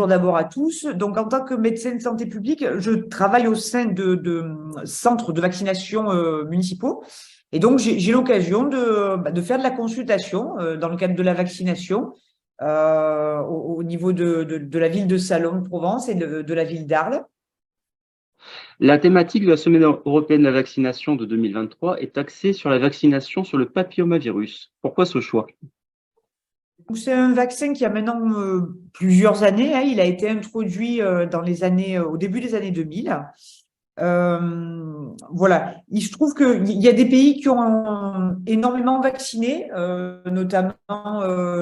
bonjour d'abord à tous. Donc, en tant que médecin de santé publique, je travaille au sein de centres de vaccination municipaux. Et donc, j'ai l'occasion de faire de la consultation dans le cadre de la vaccination au niveau de la ville de Salon-de-Provence et de la ville d'Arles. La thématique de la Semaine européenne de la vaccination de 2023 est axée sur la vaccination sur le papillomavirus. Pourquoi ce choix? C'est un vaccin qui a maintenant plusieurs années, hein. Il a été introduit au début des années 2000. Voilà. Il se trouve qu'il y a des pays qui ont énormément vacciné, notamment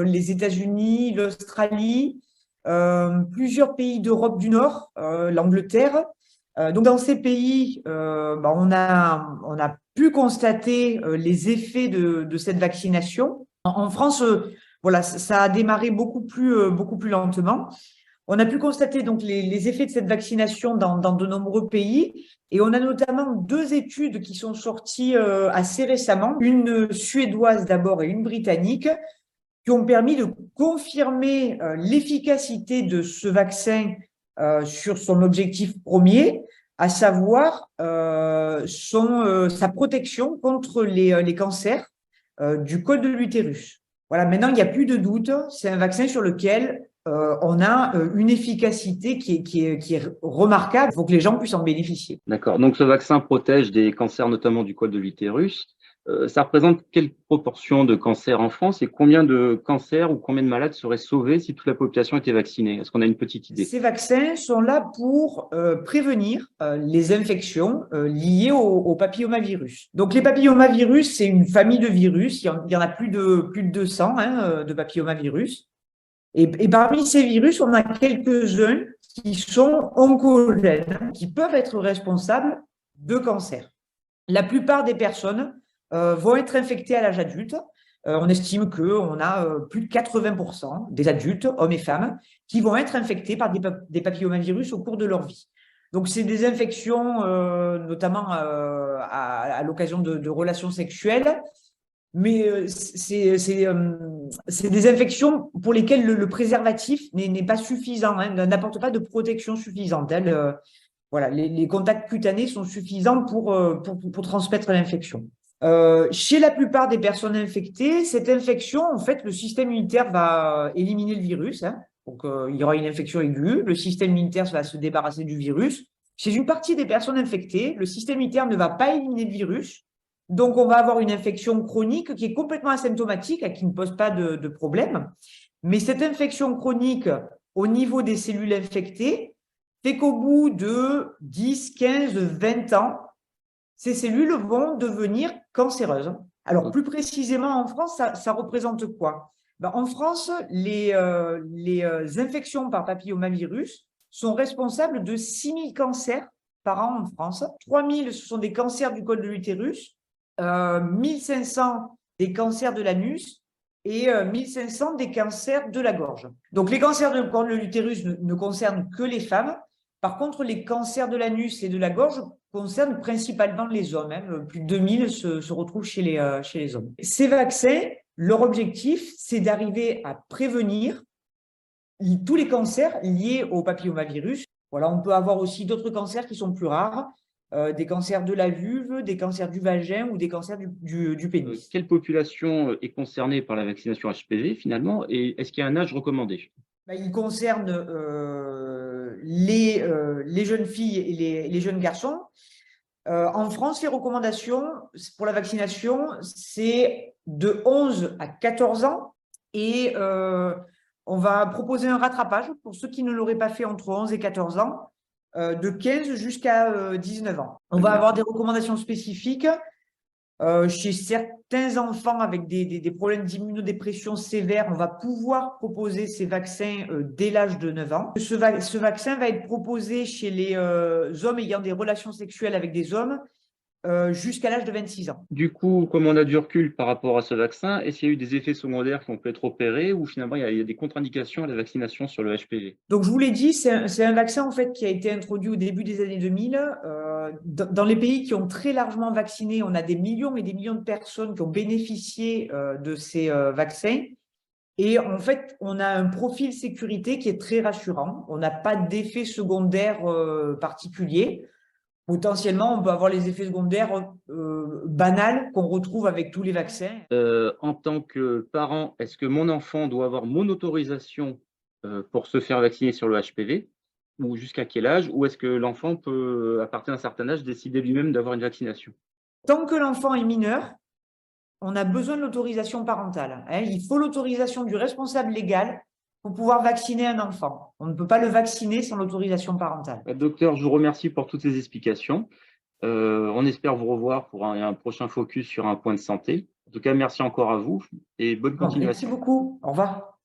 les États-Unis, l'Australie, plusieurs pays d'Europe du Nord, l'Angleterre. Donc, dans ces pays, on a pu constater les effets de cette vaccination. En France, voilà, ça a démarré beaucoup plus lentement. On a pu constater donc les effets de cette vaccination dans de nombreux pays, et on a notamment deux études qui sont sorties assez récemment, une suédoise d'abord et une britannique, qui ont permis de confirmer l'efficacité de ce vaccin sur son objectif premier, à savoir sa protection contre les cancers du col de l'utérus. Voilà, maintenant, il n'y a plus de doute, c'est un vaccin sur lequel on a une efficacité qui est remarquable. Il faut que les gens puissent en bénéficier. D'accord. Donc, ce vaccin protège des cancers, notamment du col de l'utérus. Ça représente quelle proportion de cancers en France et combien de cancers ou combien de malades seraient sauvés si toute la population était vaccinée? Est-ce qu'on a une petite idée? Ces vaccins sont là pour prévenir les infections liées au papillomavirus. Donc, les papillomavirus, c'est une famille de virus. Il y en a plus de 200 de papillomavirus. Et parmi ces virus, on a quelques-uns qui sont oncogènes, qui peuvent être responsables de cancer. La plupart des personnes vont être infectées à l'âge adulte. On estime qu'on a plus de 80% des adultes, hommes et femmes, qui vont être infectés par des papillomavirus au cours de leur vie. Donc, c'est des infections, notamment à l'occasion de relations sexuelles, mais c'est des infections pour lesquelles le préservatif n'est pas suffisant, n'apporte pas de protection suffisante. Voilà, les contacts cutanés sont suffisants pour transmettre l'infection. Chez la plupart des personnes infectées, cette infection, en fait, le système immunitaire va éliminer le virus. Donc, il y aura une infection aiguë, le système immunitaire va se débarrasser du virus. Chez une partie des personnes infectées, le système immunitaire ne va pas éliminer le virus. Donc, on va avoir une infection chronique qui est complètement asymptomatique, qui ne pose pas de problème. Mais cette infection chronique, au niveau des cellules infectées, fait qu'au bout de 10, 15, 20 ans, ces cellules vont devenir cancéreuses. Alors, plus précisément, en France, ça représente quoi? En France, les infections par papillomavirus sont responsables de 6 000 cancers par an en France. 3 000, ce sont des cancers du col de l'utérus, 1 500 des cancers de l'anus et 1 500 des cancers de la gorge. Donc, les cancers du col de l'utérus ne concernent que les femmes. Par contre, les cancers de l'anus et de la gorge concernent principalement les hommes. Plus de 2000 se retrouvent chez les hommes. Ces vaccins, leur objectif, c'est d'arriver à prévenir tous les cancers liés au papillomavirus. Voilà, on peut avoir aussi d'autres cancers qui sont plus rares, des cancers de la vulve, des cancers du vagin ou des cancers du pénis. Quelle population est concernée par la vaccination HPV finalement et est-ce qu'il y a un âge recommandé? Il concerne les jeunes filles et les jeunes garçons. En France, les recommandations pour la vaccination, c'est de 11 à 14 ans et on va proposer un rattrapage pour ceux qui ne l'auraient pas fait entre 11 et 14 ans, de 15 jusqu'à 19 ans. On va avoir des recommandations spécifiques chez certains enfants avec des problèmes d'immunodépression sévères. On va pouvoir proposer ces vaccins dès l'âge de 9 ans. Ce vaccin va être proposé chez les hommes ayant des relations sexuelles avec des hommes jusqu'à l'âge de 26 ans. Du coup, comme on a du recul par rapport à ce vaccin, est-ce qu'il y a eu des effets secondaires qui ont pu être opérés ou finalement il y a des contre-indications à la vaccination sur le HPV? Donc, je vous l'ai dit, c'est un vaccin en fait qui a été introduit au début des années 2000. Dans les pays qui ont très largement vacciné, on a des millions et des millions de personnes qui ont bénéficié de ces vaccins. Et en fait, on a un profil sécurité qui est très rassurant. On n'a pas d'effets secondaires particuliers. Potentiellement, on peut avoir les effets secondaires banals qu'on retrouve avec tous les vaccins. En tant que parent, est-ce que mon enfant doit avoir mon autorisation pour se faire vacciner sur le HPV ou jusqu'à quel âge? Ou est-ce que l'enfant peut, à partir d'un certain âge, décider lui-même d'avoir une vaccination? Tant que l'enfant est mineur, on a besoin de l'autorisation parentale. Il faut l'autorisation du responsable légal pour pouvoir vacciner un enfant. On ne peut pas le vacciner sans l'autorisation parentale. Docteur, je vous remercie pour toutes ces explications. On espère vous revoir pour un prochain focus sur un point de santé. En tout cas, merci encore à vous et bonne Bon, merci continuation. beaucoup. Au revoir.